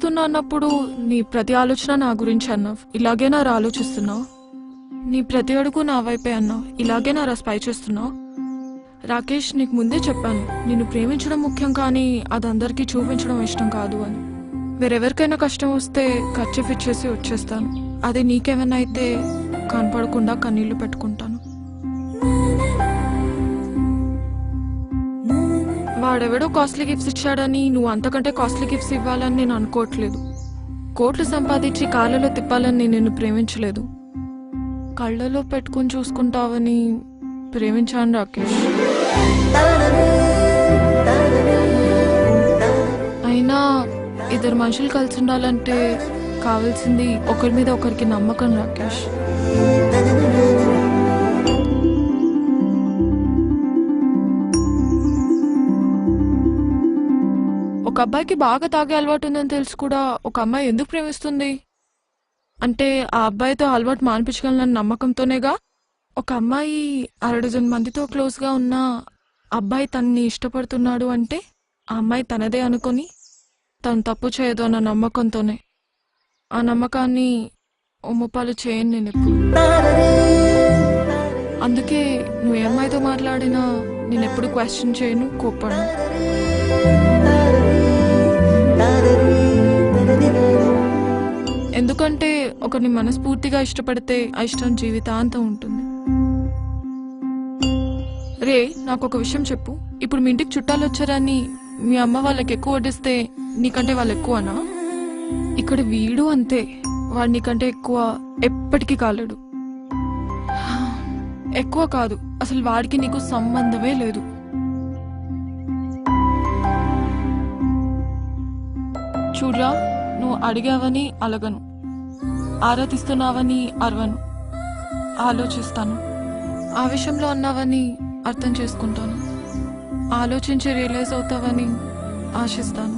ప్రేమిస్తున్నా అన్నప్పుడు నీ ప్రతి ఆలోచన నా గురించి అన్నావు. ఇలాగే నా ఆలోచిస్తున్నావు. నీ ప్రతి అడుగు నా వైపే అన్నావు. ఇలాగే నా స్పై చేస్తున్నావు. రాకేష్, నీకు ముందే చెప్పాను, నిన్ను ప్రేమించడం ముఖ్యం, కానీ అది అందరికీ చూపించడం ఇష్టం కాదు అని. వేరెవరికైనా కష్టం వస్తే ఖర్చు ఇచ్చేసి వచ్చేస్తాను. అదే నీకేమైనా అయితే కనపడకుండా కన్నీళ్లు పెట్టుకుంటాను. వాడెవడో కాస్ట్లీ గిఫ్ట్స్ ఇచ్చాడని నువ్వు అంతకంటే కాస్ట్లీ గిఫ్ట్స్ ఇవ్వాలని నేను అనుకోవట్లేదు. కోట్లు సంపాదించి కాళ్ళలో తిప్పాలని నేను నిన్ను ప్రేమించలేదు. కళ్ళలో పెట్టుకుని చూసుకుంటావని ప్రేమించాను రాకేష్. అయినా ఇద్దరు మనుషులు కలిసి ఉండాలంటే కావాల్సింది ఒకరి మీద ఒకరికి నమ్మకం రాకేష్. ఒక అబ్బాయికి బాగా తాగే అలవాటు ఉందని తెలుసు కూడా ఒక అమ్మాయి ఎందుకు ప్రేమిస్తుంది అంటే ఆ అబ్బాయితో అలవాటు మానిపించగలనన్న నమ్మకంతోనేగా. ఒక అమ్మాయి 6 మందితో క్లోజ్గా ఉన్న అబ్బాయి తనని ఇష్టపడుతున్నాడు అంటే ఆ అమ్మాయి తనదే అనుకొని తను తప్పు చేయదు అన్న నమ్మకంతోనే. ఆ నమ్మకాన్ని ఒమ్ముపాలు చేయను నేను ఎప్పుడు. అందుకే నువ్వు ఏ అమ్మాయితో మాట్లాడినా నేను ఎప్పుడు క్వశ్చన్ చేయను, కోప్పడను. ఎందుకంటే ఒకరిని మనస్ఫూర్తిగా ఇష్టపడితే ఆ ఇష్టం జీవితాంతం ఉంటుంది. రే, నాకు ఒక విషయం చెప్పు. ఇప్పుడు మీ ఇంటికి చుట్టాలు వచ్చారని మీ అమ్మ వాళ్ళకి ఎక్కువ వడ్డిస్తే నీకంటే వాళ్ళు ఎక్కువనా? ఇక్కడ వీడు అంతే, వాడు నీకంటే ఎక్కువ ఎప్పటికీ కాలేడు. ఎక్కువ కాదు, అసలు వాడికి నీకు సంబంధమే లేదు. చూడ్రా, నువ్వు అడిగావని అలగను, ఆరాధిస్తున్నావని అరవను, ఆలోచిస్తాను. ఆ విషయంలో అన్నావని అర్థం చేసుకుంటాను, ఆలోచించి రియలైజ్ అవుతావని ఆశిస్తాను.